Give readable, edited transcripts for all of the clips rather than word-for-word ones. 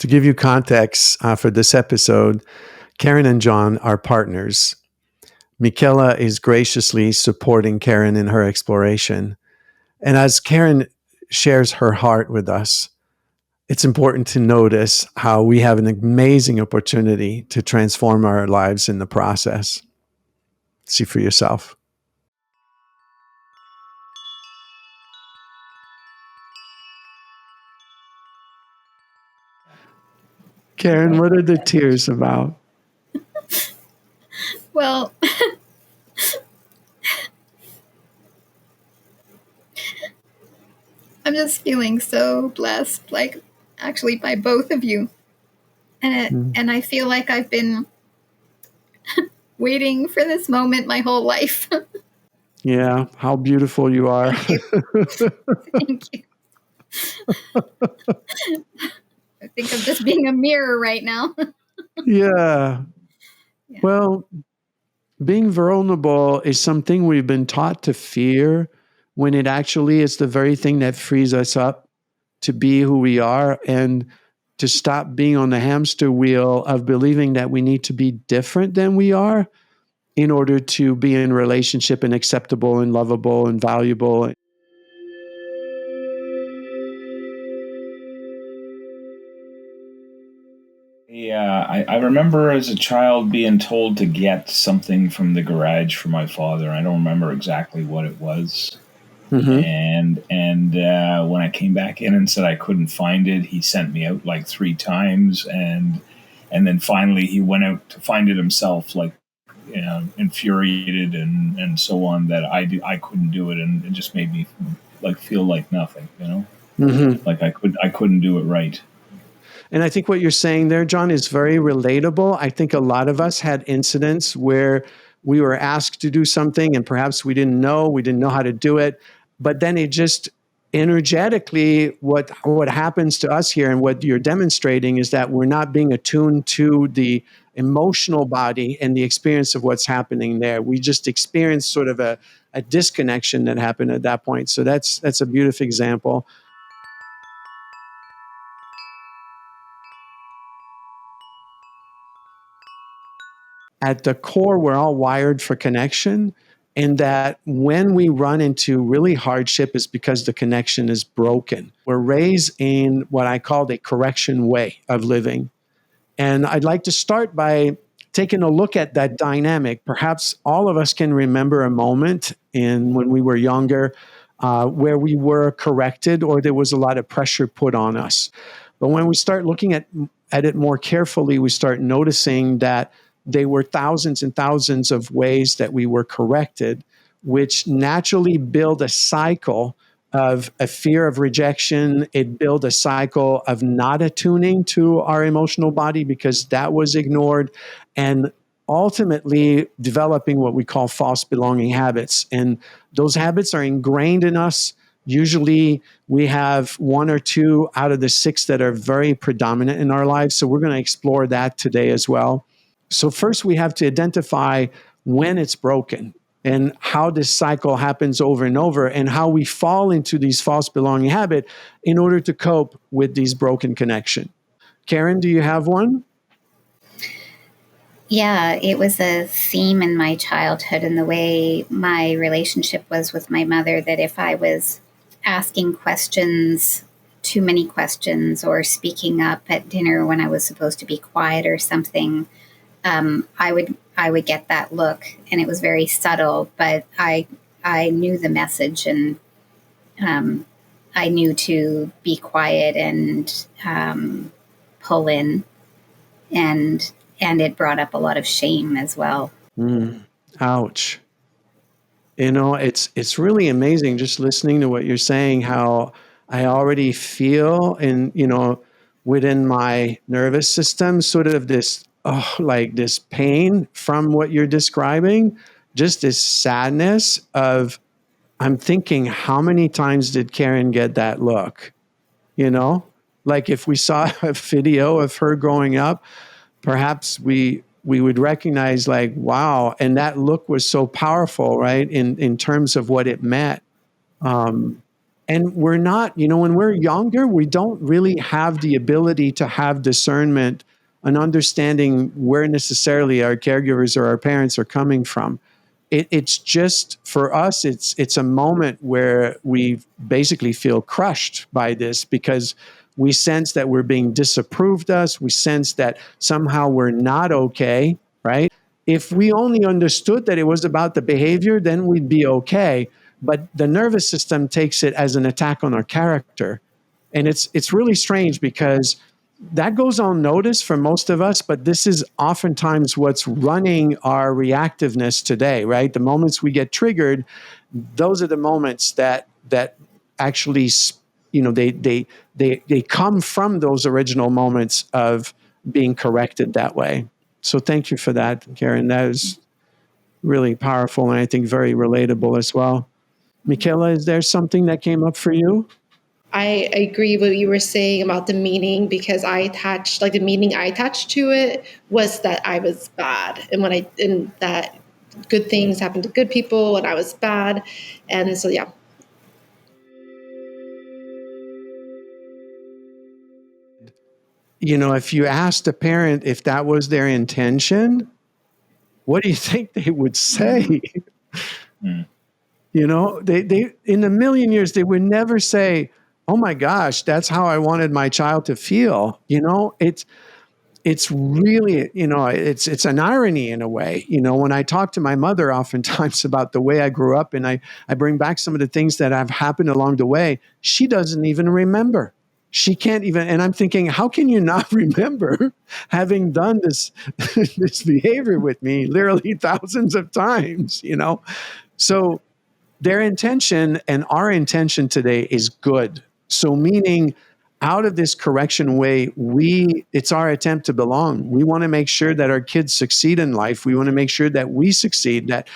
To give you context for this episode, Karen and John are partners. Michaela is graciously supporting Karen in her exploration. And as Karen shares her heart with us, it's important to notice how we have an amazing opportunity to transform our lives in the process. See for yourself. Karen, what are the tears about? Well, I'm just feeling so blessed, like actually by both of you. And I feel like I've been waiting for this moment my whole life. Yeah, how beautiful you are. Thank you. Thank you. I think I'm just being a mirror right now. Yeah. Well, being vulnerable is something we've been taught to fear when it actually is the very thing that frees us up to be who we are and to stop being on the hamster wheel of believing that we need to be different than we are in order to be in relationship and acceptable and lovable and valuable. Yeah, I remember as a child being told to get something from the garage for my father. I don't remember exactly what it was. And when I came back in and said I couldn't find it, he sent me out like 3 times, and then finally he went out to find it himself, like, you know, infuriated and so on, that I couldn't do it, and it just made me like feel like nothing, you know, like I couldn't do it right. And I think what you're saying there, John, is very relatable. I think a lot of us had incidents where we were asked to do something and perhaps we didn't know how to do it. But then it just energetically, what happens to us here and what you're demonstrating is that we're not being attuned to the emotional body and the experience of what's happening there. We just experience sort of a disconnection that happened at that point. So that's a beautiful example. At the core, we're all wired for connection, and that when we run into really hardship is because the connection is broken. We're raised in what I call the correction way of living. And I'd like to start by taking a look at that dynamic. Perhaps all of us can remember a moment when we were younger where we were corrected or there was a lot of pressure put on us. But when we start looking at it more carefully, we start noticing that there were thousands and thousands of ways that we were corrected, which naturally build a cycle of a fear of rejection. It built a cycle of not attuning to our emotional body because that was ignored, and ultimately developing what we call false belonging habits. And those habits are ingrained in us. Usually we have 1 or 2 out of the 6 that are very predominant in our lives. So we're going to explore that today as well. So first we have to identify when it's broken and how this cycle happens over and over and how we fall into these false belonging habits in order to cope with these broken connection. Karen, do you have one? Yeah, it was a theme in my childhood and the way my relationship was with my mother, that if I was asking questions, too many questions, or speaking up at dinner when I was supposed to be quiet or something, I would get that look, and it was very subtle, but I knew the message, and I knew to be quiet and pull in, and it brought up a lot of shame as well. Ouch. You know, it's really amazing just listening to what you're saying, how I already feel within my nervous system, sort of this this pain from what you're describing, just this sadness of, I'm thinking, how many times did Karen get that look? You know, like if we saw a video of her growing up, perhaps we would recognize, like, wow, and that look was so powerful, right? In terms of what it meant. And we're not, when we're younger, we don't really have the ability to have discernment and understanding where necessarily our caregivers or our parents are coming from. It's just, for us, it's a moment where we basically feel crushed by this, because we sense that we're being disapproved of. We sense that somehow we're not okay, right? If we only understood that it was about the behavior, then we'd be okay. But the nervous system takes it as an attack on our character. And it's really strange, because that goes unnoticed for most of us, but this is oftentimes what's running our reactiveness today, right? The moments we get triggered, those are the moments that actually, they come from those original moments of being corrected that way. So thank you for that, Karen. That is really powerful, and I think very relatable as well. Michaela, is there something that came up for you? I agree with what you were saying about the meaning, because the meaning I attached to it was that I was bad, and that good things happened to good people and I was bad. And so, yeah. If you asked a parent if that was their intention, what do you think they would say? Mm. They in a million years, they would never say, "Oh my gosh, that's how I wanted my child to feel." It's really, it's an irony in a way. When I talk to my mother oftentimes about the way I grew up, and I bring back some of the things that have happened along the way, she doesn't even remember. She can't even, and I'm thinking, how can you not remember having done this this behavior with me literally thousands of times, So their intention and our intention today is good. So meaning, out of this correction way, it's our attempt to belong. We want to make sure that our kids succeed in life. We want to make sure that we succeed, that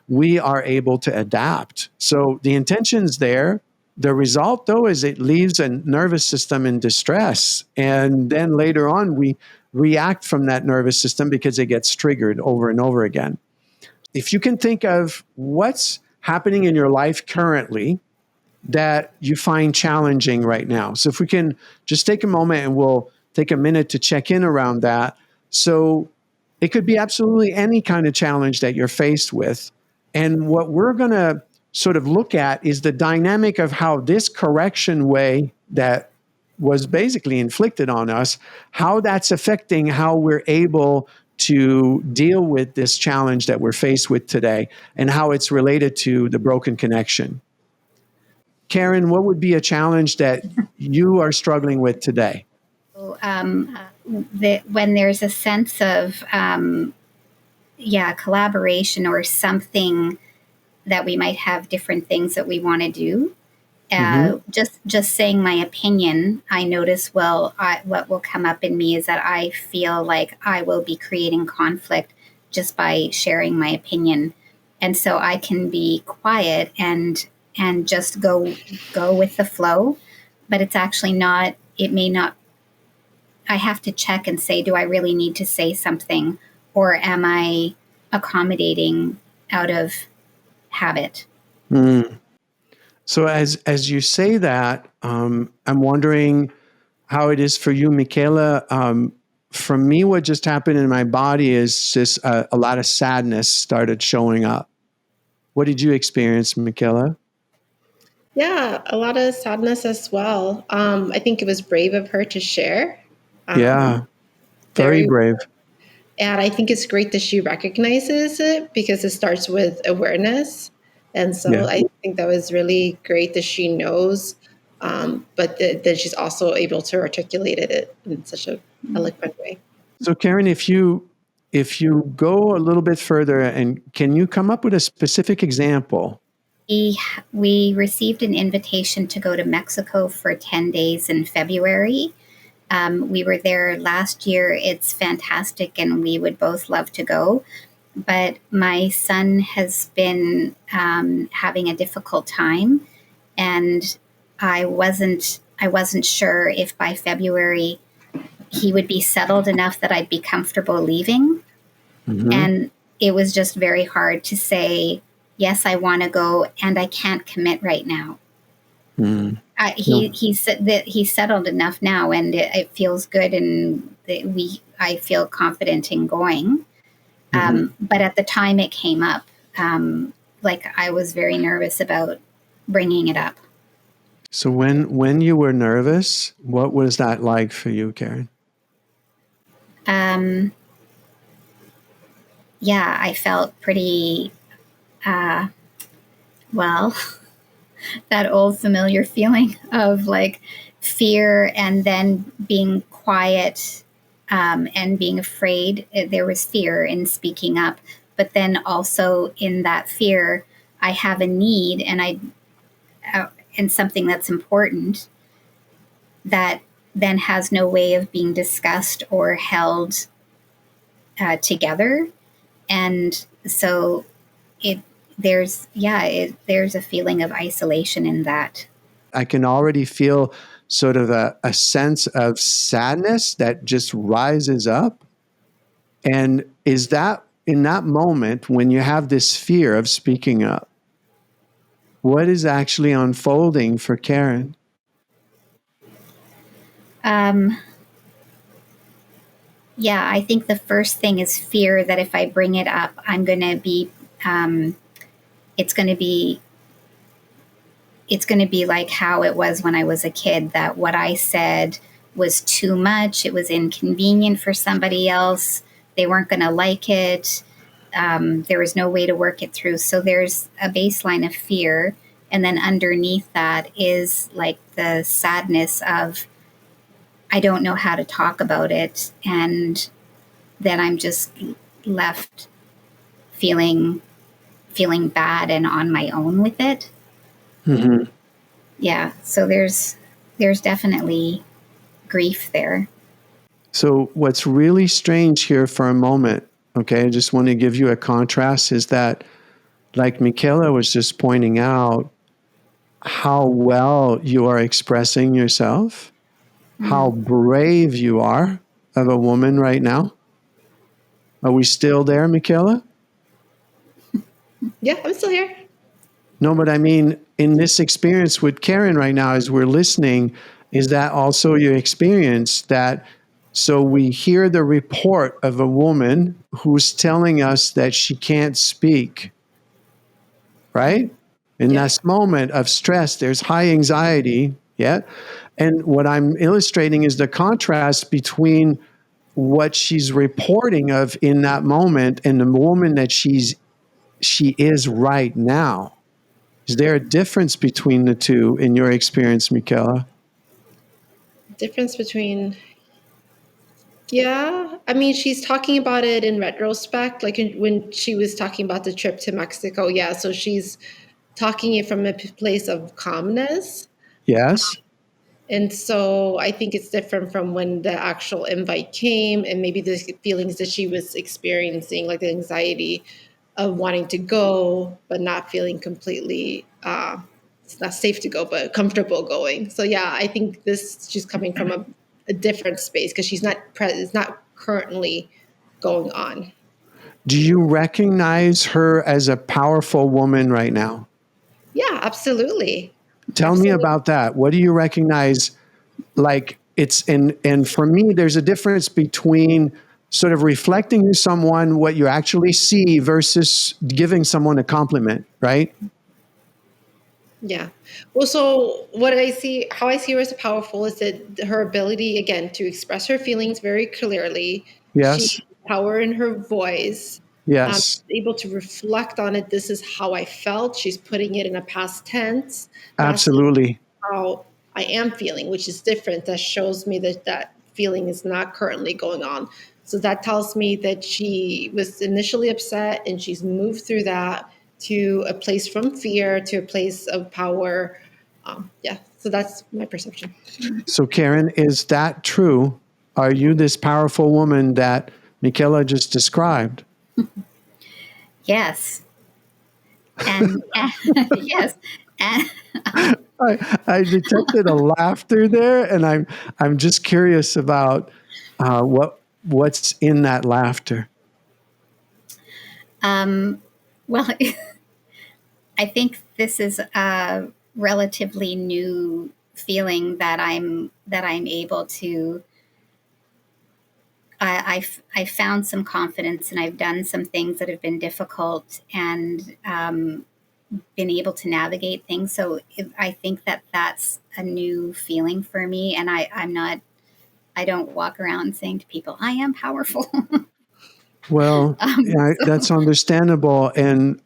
we are able to adapt. So the intention's there. The result, though, is it leaves a nervous system in distress. And then later on, we react from that nervous system because it gets triggered over and over again. If you can think of what's happening in your life currently that you find challenging right now. So if we can just take a moment, and we'll take a minute to check in around that. So it could be absolutely any kind of challenge that you're faced with. And what we're going to sort of look at is the dynamic of how this correction way that was basically inflicted on us, how that's affecting how we're able to deal with this challenge that we're faced with today, and how it's related to the broken connection. Karen, what would be a challenge that you are struggling with today? When there's a sense of, collaboration or something that we might have different things that we want to do. Just saying my opinion, I notice, what will come up in me is that I feel like I will be creating conflict just by sharing my opinion. And so I can be quiet and just go with the flow, but it's actually not, it may not, I have to check and say, do I really need to say something, or am I accommodating out of habit? So as you say that, I'm wondering how it is for you, Michaela. For me, what just happened in my body is just a lot of sadness started showing up. What did you experience, Michaela? Yeah, a lot of sadness as well. I think it was brave of her to share. Yeah, very brave. And I think it's great that she recognizes it, because it starts with awareness. And so I think that was really great that she knows, but that she's also able to articulate it in such an eloquent way. So Karen, if you go a little bit further, and can you come up with a specific example? We received an invitation to go to Mexico for 10 days in February. We were there last year. It's fantastic, and we would both love to go. But my son has been having a difficult time, and I wasn't sure if by February he would be settled enough that I'd be comfortable leaving. And it was just very hard to say, yes, I want to go, and I can't commit right now. Mm. He said that he's settled enough now, and it feels good, and I feel confident in going. But at the time it came up, like I was very nervous about bringing it up. So when you were nervous, what was that like for you, Karen? Yeah, I felt pretty, well, that old familiar feeling of like fear and then being quiet, and being afraid. There was fear in speaking up, but then also in that fear, I have a need, and something that's important that then has no way of being discussed or held together. And so there's a feeling of isolation in that. I can already feel sort of a sense of sadness that just rises up. And is that in that moment when you have this fear of speaking up, what is actually unfolding for Karen? Yeah, I think the first thing is fear that if I bring it up, I'm going to be, it's going to be, like how it was when I was a kid, that what I said was too much. It was inconvenient for somebody else. They weren't going to like it. There was no way to work it through. So there's a baseline of fear. And then underneath that is like the sadness of, I don't know how to talk about it. And then I'm just left feeling bad and on my own with it. Mm-hmm. Yeah. So there's definitely grief there. So what's really strange here for a moment, okay, I just want to give you a contrast, is that, like Michaela was just pointing out, how well you are expressing yourself, how brave you are of a woman right now. Are we still there, Michaela? Yeah, I'm still here. No, but I mean, in this experience with Karen right now, as we're listening, is that also your experience? That so we hear the report of a woman who's telling us that she can't speak, right? In Yeah. this moment of stress, there's high anxiety, yeah? And what I'm illustrating is the contrast between what she's reporting of in that moment and the woman that she is right now. Is there a difference between the two in your experience, Michaela? Difference between, yeah, I mean, she's talking about it in retrospect, like when she was talking about the trip to Mexico. Yeah, so she's talking it from a place of calmness. Yes, And so I think it's different from when the actual invite came and maybe the feelings that she was experiencing, like the anxiety of wanting to go, but not feeling completely, it's not safe to go, but comfortable going. So yeah, I think she's coming from a different space because it's not currently going on. do you recognize her as a powerful woman right now? Yeah, absolutely. Tell me Absolutely. about that. What do you recognize? Like it's and for me, there's a difference between sort of reflecting to someone what you actually see versus giving someone a compliment, right? Yeah. Well, so how I see her as powerful is that her ability, again, to express her feelings very clearly. She Yes, power in her voice, yes, able to reflect on it. This is how I felt. She's putting it in a past tense, not saying absolutely. how I am feeling, which is different. That shows me that that feeling is not currently going on. So that tells me that she was initially upset and she's moved through that to a place from fear to a place of power. Yeah, so that's my perception. So, Karen, is that true? Are you this powerful woman that Michaela just described? Yes. And yes. And I detected a laughter there, and I'm just curious about what's in that laughter. well, I think this is relatively new feeling that I'm able to. I found some confidence, and I've done some things that have been difficult, and been able to navigate things. So I think that that's a new feeling for me, and I don't walk around saying to people, "I am powerful." Well, yeah, so, that's understandable. And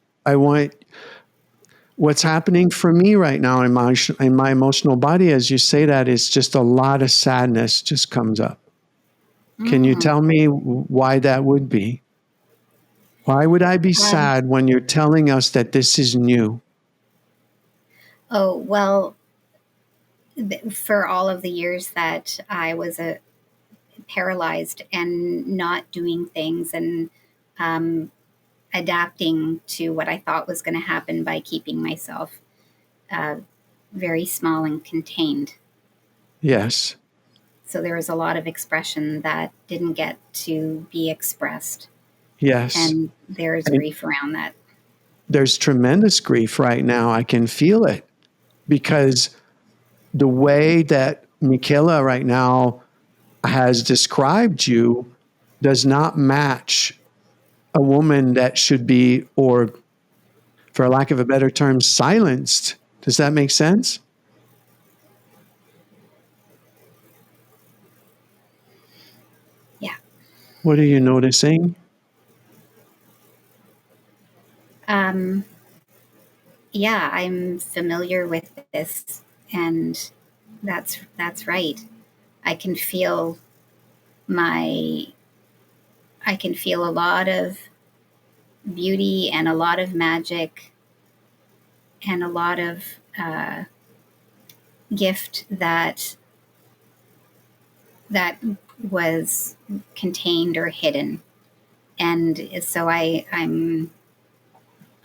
what's happening for me right now in my emotional body, as you say that, is just a lot of sadness just comes up. Can you tell me why that would be? Why would I be sad when you're telling us that this is new? oh, well, for all of the years that I was paralyzed and not doing things, and adapting to what I thought was going to happen by keeping myself very small and contained. Yes. So there was a lot of expression that didn't get to be expressed. Yes. And there's grief around that. There's tremendous grief right now. I can feel it, because the way that Michaela right now has described you does not match a woman that should be, or for lack of a better term, silenced. Does that make sense? Yeah. What are you noticing? Yeah, I'm familiar with this, and that's right. I can feel a lot of beauty and a lot of magic and a lot of gift that was contained or hidden. And so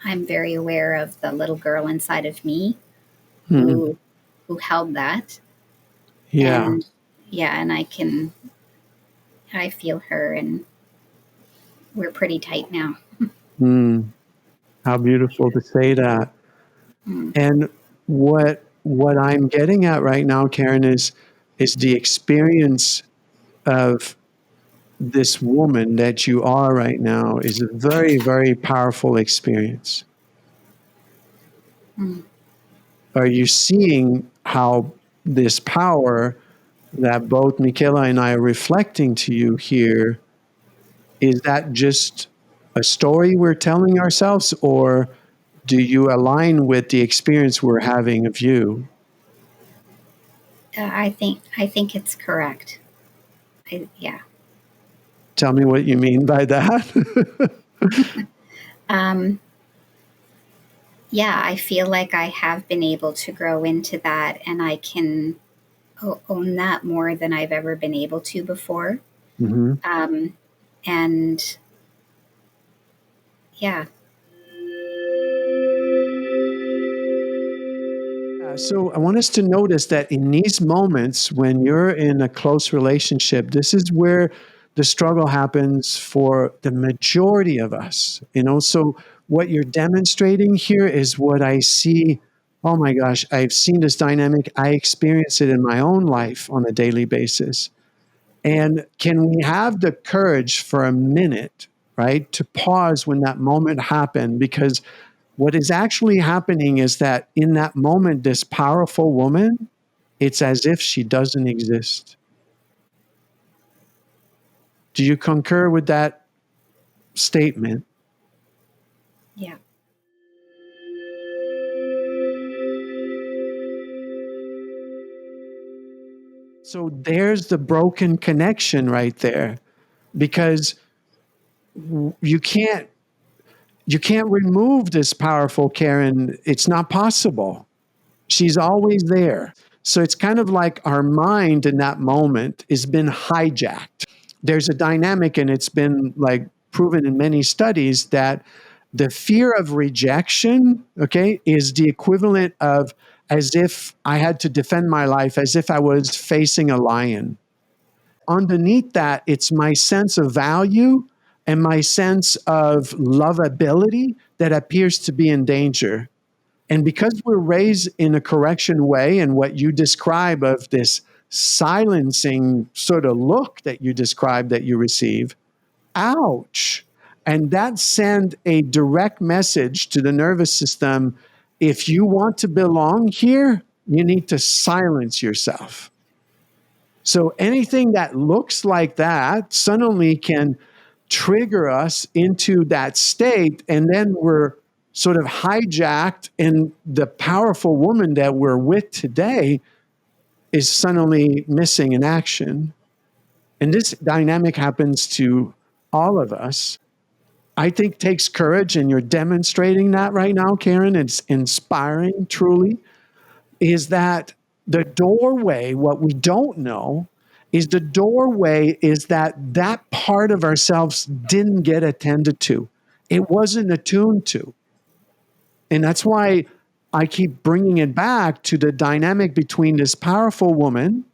I'm very aware of the little girl inside of me who held that. Yeah. And yeah, and I feel her, and we're pretty tight now. How beautiful to say that. And what I'm getting at right now, Karen, is the experience of this woman that you are right now is a very, very powerful experience. Are you seeing how this power that both Michaela and I are reflecting to you here, is that just a story we're telling ourselves, or do you align with the experience we're having of you? I think it's correct. Yeah. Tell me what you mean by that. Yeah, I feel like I have been able to grow into that, and I can own that more than I've ever been able to before. And yeah. So I want us to notice that in these moments when you're in a close relationship, this is where the struggle happens for the majority of us. So what you're demonstrating here is what I see. Oh my gosh, I've seen this dynamic. I experience it in my own life on a daily basis. And can we have the courage for a minute, right, to pause when that moment happened? Because what is actually happening is that in that moment, this powerful woman, it's as if she doesn't exist. Do you concur with that statement? Yeah. So there's the broken connection right there, because you can't remove this powerful Karen. It's not possible. She's always there. So it's kind of like our mind in that moment has been hijacked. There's a dynamic, and it's been like proven in many studies, that the fear of rejection, okay, is the equivalent of as if I had to defend my life, as if I was facing a lion. Underneath that, it's my sense of value and my sense of lovability that appears to be in danger. And because we're raised in a correction way, and what you describe of this silencing sort of look that you describe that you receive, ouch. And that sends a direct message to the nervous system. If you want to belong here, you need to silence yourself. So anything that looks like that suddenly can trigger us into that state, and then we're sort of hijacked, and the powerful woman that we're with today is suddenly missing in action. And this dynamic happens to all of us. I think takes courage, and you're demonstrating that right now, Karen. It's inspiring, truly, is that the doorway, what we don't know, is the doorway is that that part of ourselves didn't get attended to. It wasn't attuned to. And that's why I keep bringing it back to the dynamic between this powerful woman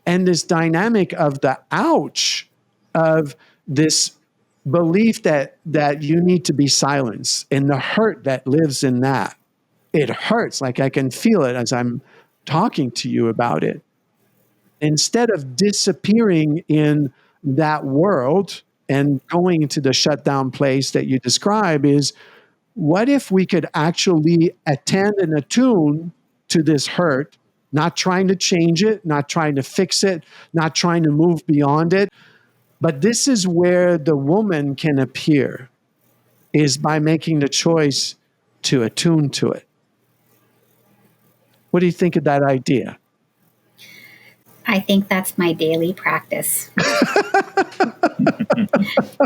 and this dynamic of the ouch of this belief that you need to be silenced, and the hurt that lives in that. It hurts. Like I can feel it as I'm talking to you about it. Instead of disappearing in that world and going into the shutdown place that you describe, is what if we could actually attend and attune to this hurt, not trying to change it, not trying to fix it, not trying to move beyond it. But this is where the woman can appear, is by making the choice to attune to it. What do you think of that idea? I think that's my daily practice.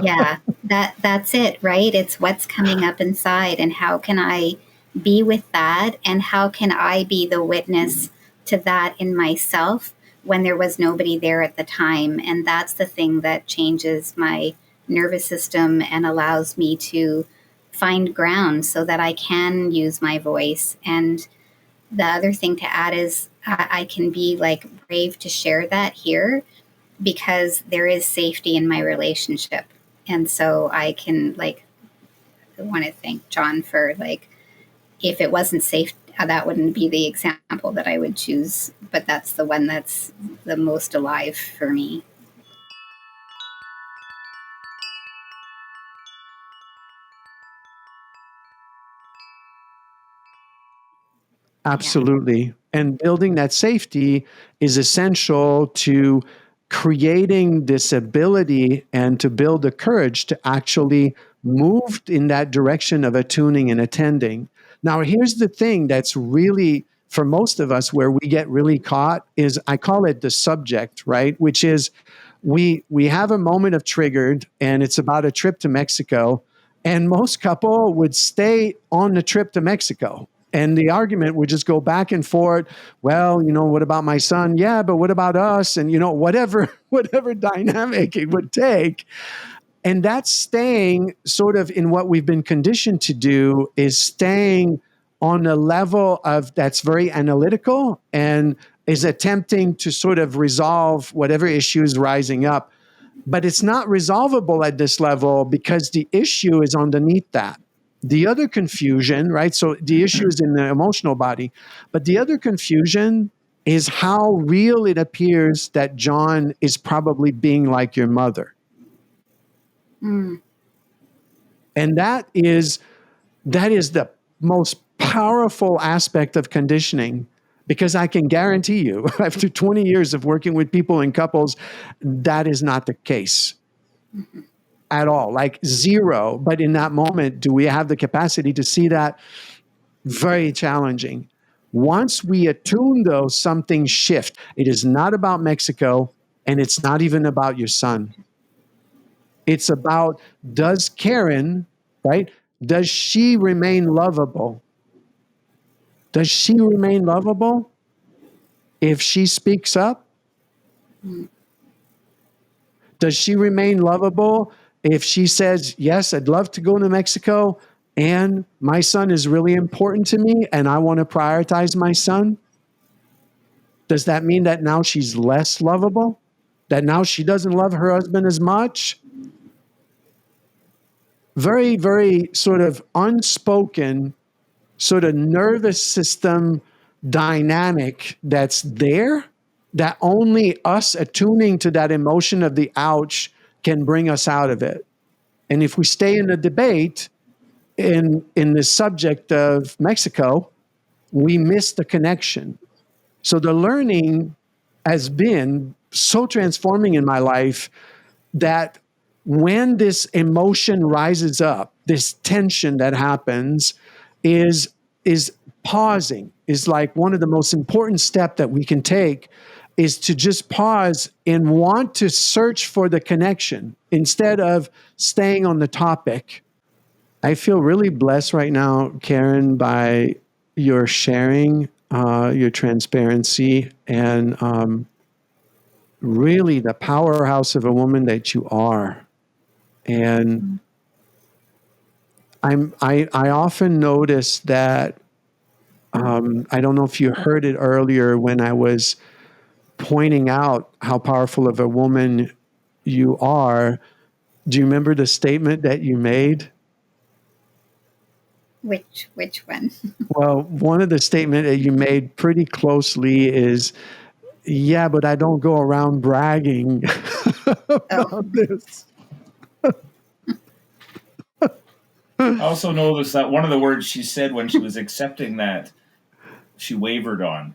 Yeah, that's it, right? It's what's coming up inside, and how can I be with that, and how can I be the witness to that in myself when there was nobody there at the time. And that's the thing that changes my nervous system and allows me to find ground so that I can use my voice. And the other thing to add is I can be like brave to share that here because there is safety in my relationship. And so I can I want to thank John for if it wasn't safe, that wouldn't be the example that I would choose, but that's the one that's the most alive for me. Absolutely. Yeah. And building that safety is essential to creating this ability and to build the courage to actually move in that direction of attuning and attending. Now, here's the thing that's really, for most of us, where we get really caught is, I call it the subject, right? Which is we have a moment of triggered, and it's about a trip to Mexico, and most couple would stay on the trip to Mexico. And the argument would just go back and forth. Well, what about my son? Yeah, but what about us? And, whatever dynamic it would take. And that's staying sort of in what we've been conditioned to do, is staying on a level of that's very analytical and is attempting to sort of resolve whatever issue is rising up. But it's not resolvable at this level because the issue is underneath that. The other confusion, right? So the issue is in the emotional body, but the other confusion is how real it appears that John is probably being like your mother. Mm. And that is the most powerful aspect of conditioning, because I can guarantee you, after 20 years of working with people and couples, that is not the case. Mm-hmm. At all, like zero. But in that moment, do we have the capacity to see that? Very challenging. Once we attune, though, something shifts. It is not about Mexico, and it's not even about your son. It's about, does Karen, right? Does she remain lovable? Does she remain lovable if she speaks up? Does she remain lovable if she says, yes, I'd love to go to Mexico, and my son is really important to me, and I want to prioritize my son? Does that mean that now she's less lovable? That now she doesn't love her husband as much? Very, very sort of unspoken So the nervous system dynamic that's there, that only us attuning to that emotion of the ouch can bring us out of it. And if we stay in the debate in the subject of Mexico, we miss the connection. So the learning has been so transforming in my life that when this emotion rises up, this tension that happens is pausing, is like one of the most important steps that we can take, is to just pause and want to search for the connection instead of staying on the topic. I feel really blessed right now, Karen, by your sharing, your transparency, and really the powerhouse of a woman that you are. And I often notice that, I don't know if you heard it earlier when I was pointing out how powerful of a woman you are. Do you remember the statement that you made? Which one? Well, one of the statements that you made pretty closely is, yeah, but I don't go around bragging about this. I also noticed that one of the words she said when she was accepting that, she wavered on.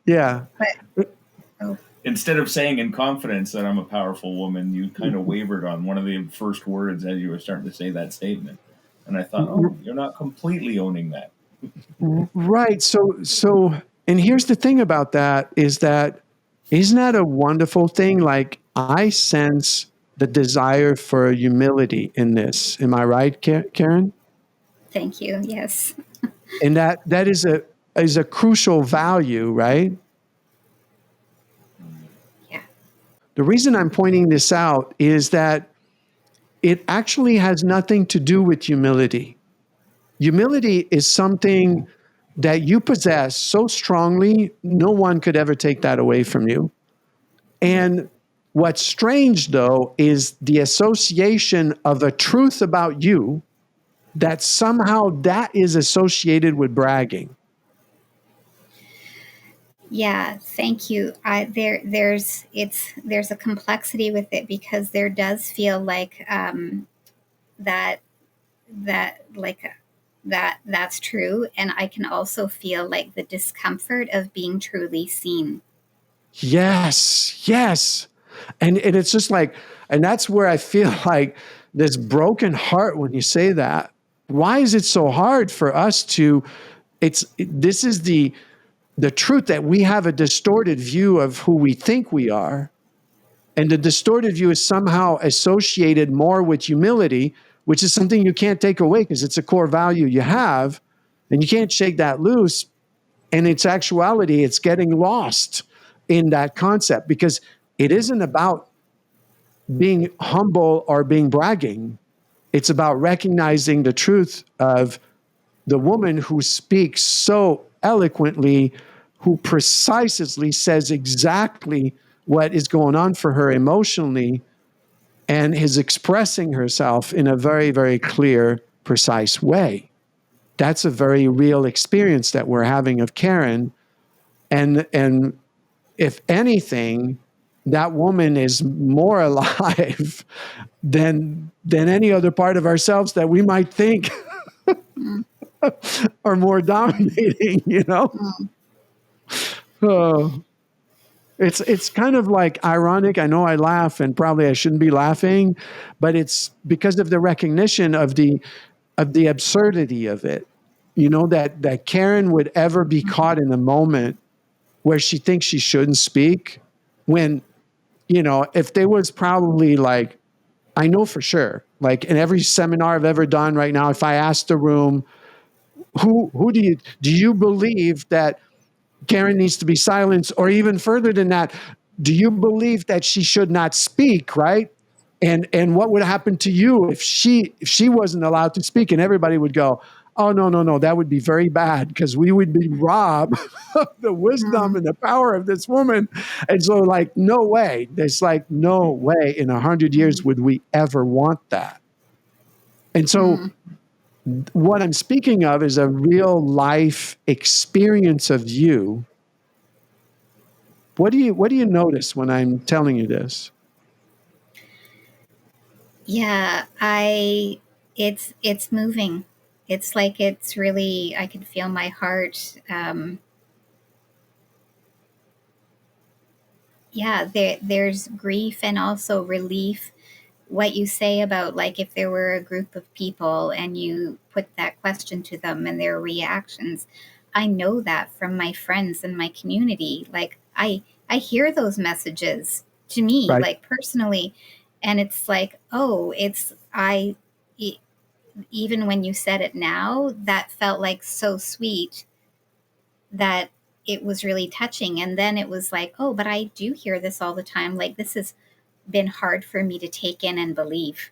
Yeah. Instead of saying in confidence that I'm a powerful woman, you kind of wavered on one of the first words as you were starting to say that statement. And I thought, oh, you're not completely owning that. Right. So, and here's the thing about that is that, isn't that a wonderful thing? Like, I sense the desire for humility in this. Am I right, Karen? Thank you. Yes. And that is a crucial value, right? Yeah. The reason I'm pointing this out is that it actually has nothing to do with humility. Humility is something that you possess so strongly, no one could ever take that away from you. And what's strange, though, is the association of a truth about you that somehow that is associated with bragging. Yeah, thank you. There's a complexity with it because there does feel like that's true, and I can also feel like the discomfort of being truly seen. Yes. And it's just like, and that's where I feel like this broken heart when you say that. Why is it so hard for us to, this is the truth that we have a distorted view of who we think we are. And the distorted view is somehow associated more with humility, which is something you can't take away because it's a core value you have, and you can't shake that loose. And its actuality, it's getting lost in that concept because it isn't about being humble or being bragging. It's about recognizing the truth of the woman who speaks so eloquently, who precisely says exactly what is going on for her emotionally and is expressing herself in a very, very clear, precise way. That's a very real experience that we're having of Karen. And if anything, that woman is more alive than any other part of ourselves that we might think are more dominating, you know? It's kind of like ironic. I know I laugh and probably I shouldn't be laughing, but it's because of the recognition of the absurdity of it. You know, that Karen would ever be caught in a moment where she thinks she shouldn't speak when, you know, if there was probably like, I know for sure, like in every seminar I've ever done right now, if I asked the room, who do you believe that Karen needs to be silenced, or even further than that, do you believe that she should not speak, right? And what would happen to you if she wasn't allowed to speak? And everybody would go, oh, no, that would be very bad because we would be robbed of the wisdom and the power of this woman. And so like, no way. There's like no way in 100 years would we ever want that. And so what I'm speaking of is a real life experience of you. What do you notice when I'm telling you this? Yeah, it's moving. It's like it's really, I can feel my heart. Yeah, there's grief and also relief. What you say about, like, if there were a group of people and you put that question to them and their reactions, I know that from my friends and my community. Like, I hear those messages to me, Right. like, personally, and it's like, oh, even when you said it now, that felt like so sweet that it was really touching. And then it was like, oh, but I do hear this all the time. Like, this has been hard for me to take in and believe.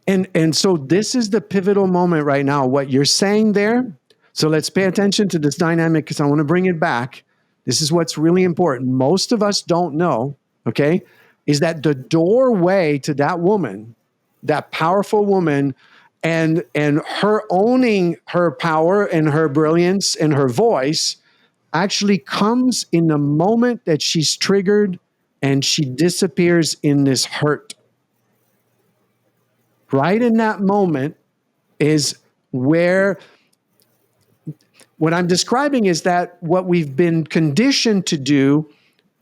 And so this is the pivotal moment right now, what you're saying there. So let's pay attention to this dynamic, because I want to bring it back. This is what's really important. Most of us don't know, okay, is that the doorway to that woman, that powerful woman, and her owning her power and her brilliance and her voice actually comes in the moment that she's triggered and she disappears in this hurt. Right in that moment is where what I'm describing is that what we've been conditioned to do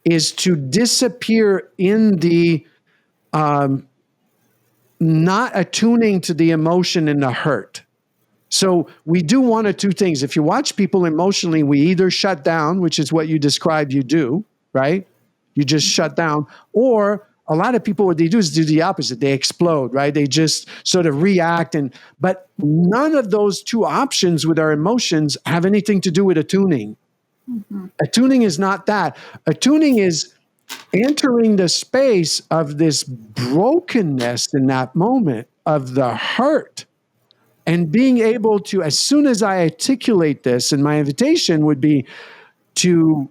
is to disappear in the not attuning to the emotion and the hurt. So we do one of two things. If you watch people emotionally, we either shut down, which is what you described you do, right? You just shut down. Or a lot of people, what they do is do the opposite. They explode, right? They just sort of react. But none of those two options with our emotions have anything to do with attuning. Mm-hmm. Attuning is not that. Attuning is entering the space of this brokenness in that moment of the hurt. And being able to, as soon as I articulate this, and my invitation would be to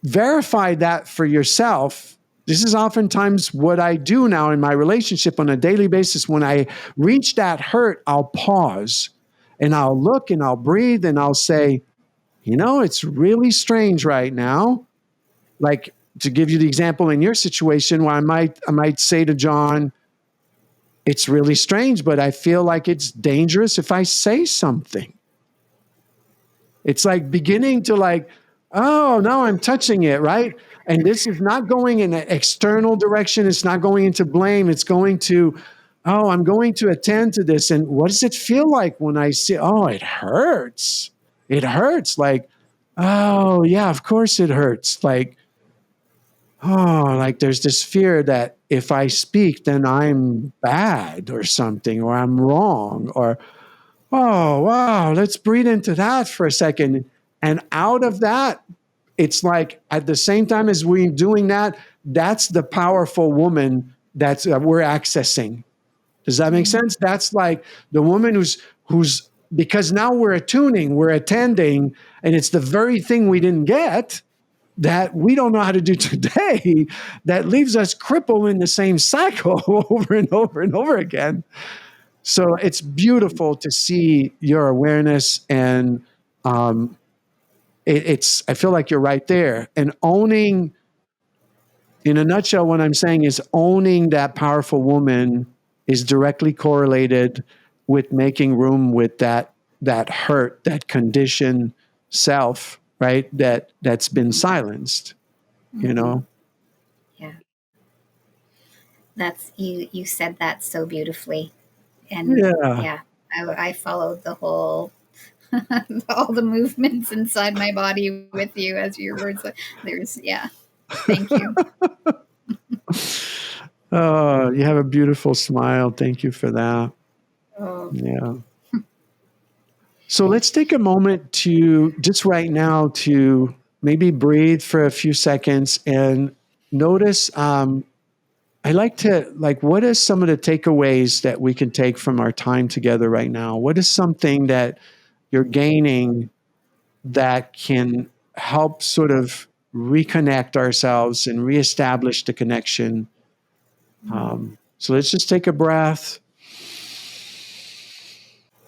verify that for yourself. This is oftentimes what I do now in my relationship on a daily basis. When I reach that hurt, I'll pause and I'll look and I'll breathe and I'll say, it's really strange right now. Like, to give you the example in your situation, where I might say to John, it's really strange, but I feel like it's dangerous if I say something. It's like beginning to oh, now I'm touching it, right? And this is not going in an external direction. It's not going into blame. It's going to, oh, I'm going to attend to this. And what does it feel like when I see, oh, it hurts. It hurts. Like, oh, yeah, of course it hurts. Like, oh, like there's this fear that if I speak, then I'm bad or something, or I'm wrong, or, oh, wow, let's breathe into that for a second. And out of that, it's like at the same time as we're doing that, that's the powerful woman that's we're accessing. Does that make sense? That's like the woman who's because now we're attuning, we're attending, and it's the very thing we didn't get that we don't know how to do today that leaves us crippled in the same cycle over and over and over again. So it's beautiful to see your awareness, and I feel like you're right there. And owning, in a nutshell, what I'm saying is owning that powerful woman is directly correlated with making room with that hurt, that conditioned self, right? That's been silenced, Yeah. That's, you said that so beautifully. And yeah, I followed the whole all the movements inside my body with you as your words. Thank you. Oh, you have a beautiful smile. Thank you for that. Oh. Yeah. So let's take a moment to just right now to maybe breathe for a few seconds and notice. I like to, what are some of the takeaways that we can take from our time together right now? What is something that you're gaining that can help sort of reconnect ourselves and reestablish the connection? So let's just take a breath.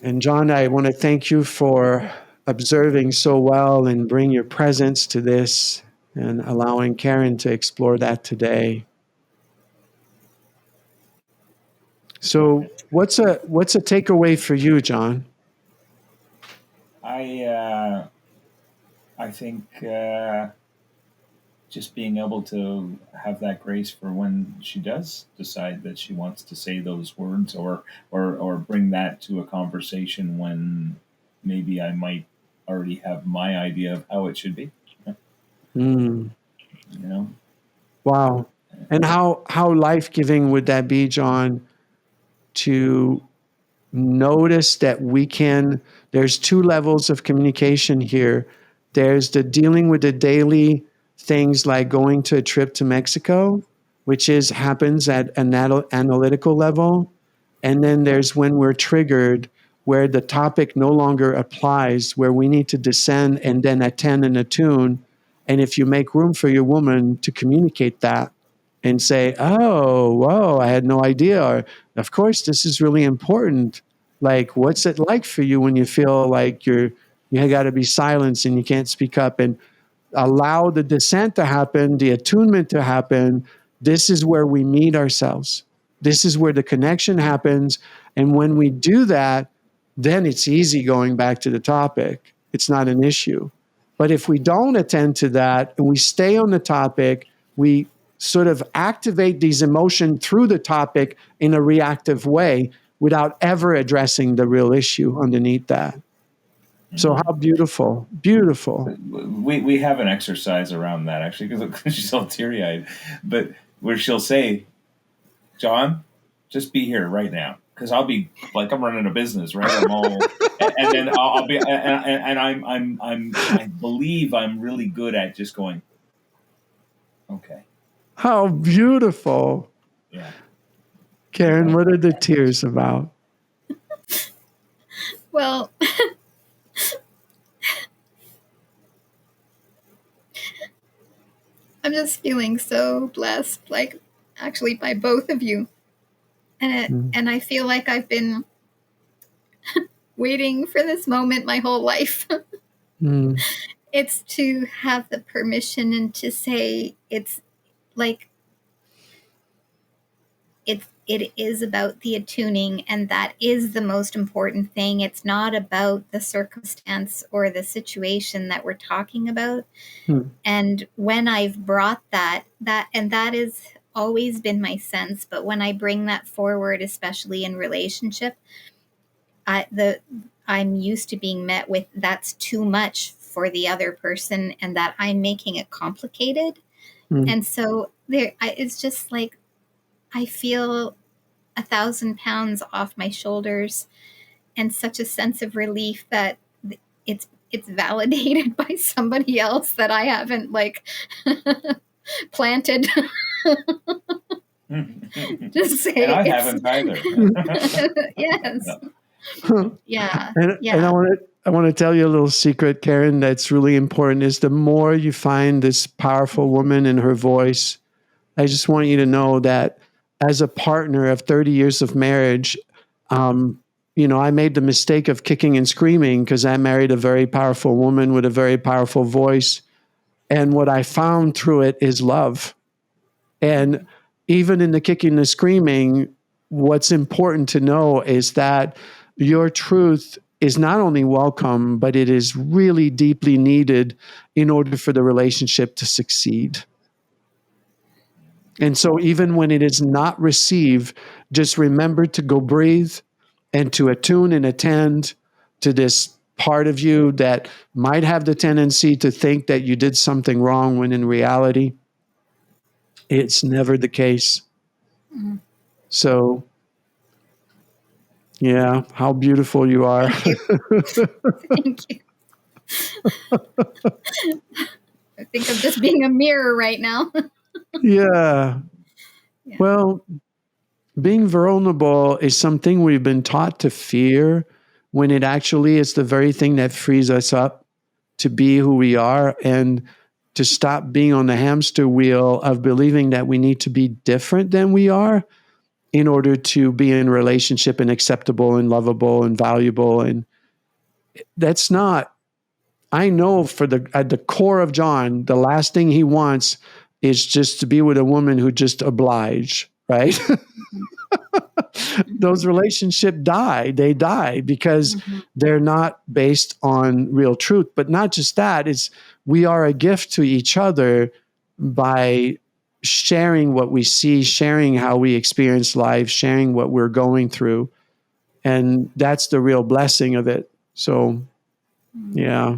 And John, I want to thank you for observing so well and bring your presence to this and allowing Karen to explore that today. So what's a takeaway for you, John? I think just being able to have that grace for when she does decide that she wants to say those words, or bring that to a conversation when maybe I might already have my idea of how it should be. Mm. You know. Wow. And how life-giving would that be, John, to notice that there's two levels of communication here. There's the dealing with the daily things like going to a trip to Mexico, which happens at an analytical level. And then there's when we're triggered, where the topic no longer applies, where we need to descend and then attend and attune. And if you make room for your woman to communicate that and say, oh, whoa, I had no idea. Or, of course, this is really important. Like, what's it like for you when you feel like you got to be silenced and you can't speak up? And allow the descent to happen, the attunement to happen. This is where we meet ourselves. This is where the connection happens. And when we do that, then it's easy going back to the topic. It's not an issue. But if we don't attend to that and we stay on the topic, we sort of activate these emotions through the topic in a reactive way without ever addressing the real issue underneath that. So how beautiful, beautiful. We have an exercise around that, actually, because she's all teary-eyed, but where she'll say, John, just be here right now, because I'll be like, I'm running a business, right? I'm all, and then I'll be, and I believe I'm really good at just going, okay. How beautiful. Yeah. Karen, what are the tears about? Well, I'm just feeling so blessed, like actually by both of you. And I feel like I've been waiting for this moment my whole life. It's to have the permission and to say it's like it is about the attuning, and that is the most important thing. It's not about the circumstance or the situation that we're talking about. And when I've brought that has always been my sense, but when I bring that forward, especially in relationship, I'm used to being met with that's too much for the other person and that I'm making it complicated. And so it's just like I feel 1,000 pounds off my shoulders and such a sense of relief that it's validated by somebody else that I haven't like planted. Just say and I haven't either. Yes. Yeah. And I want to tell you a little secret, Karen, that's really important is the more you find this powerful woman and her voice, I just want you to know that as a partner of 30 years of marriage, I made the mistake of kicking and screaming because I married a very powerful woman with a very powerful voice. And what I found through it is love. And even in the kicking and the screaming, what's important to know is that your truth is not only welcome, but it is really deeply needed in order for the relationship to succeed. And so even when it is not received, just remember to go breathe and to attune and attend to this part of you that might have the tendency to think that you did something wrong when in reality, it's never the case. So, yeah, how beautiful you are. Thank you. I think I'm just being a mirror right now. Yeah. Well, being vulnerable is something we've been taught to fear when it actually is the very thing that frees us up to be who we are and to stop being on the hamster wheel of believing that we need to be different than we are. in order to be in a relationship and acceptable and lovable and valuable. And that's not, I know at the core of John, the last thing he wants is just to be with a woman who just oblige, right? Those relationships die. They die because they're not based on real truth. But not just that, it's we are a gift to each other by sharing what we see, sharing how we experience life, sharing what we're going through. And that's the real blessing of it. So, yeah.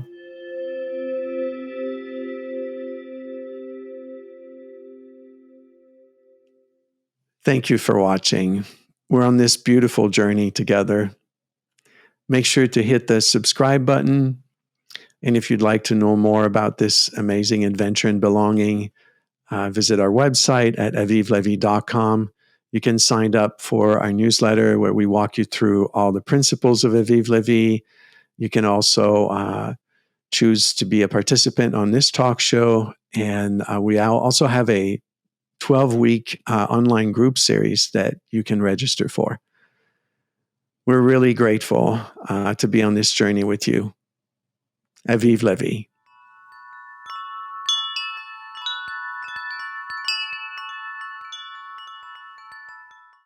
Thank you for watching. We're on this beautiful journey together. Make sure to hit the subscribe button. And if you'd like to know more about this amazing adventure in belonging, visit our website at avivelevy.com. You can sign up for our newsletter where we walk you through all the principles of Avive Levy. You can also choose to be a participant on this talk show. And we also have a 12-week online group series that you can register for. We're really grateful to be on this journey with you. Avive Levy.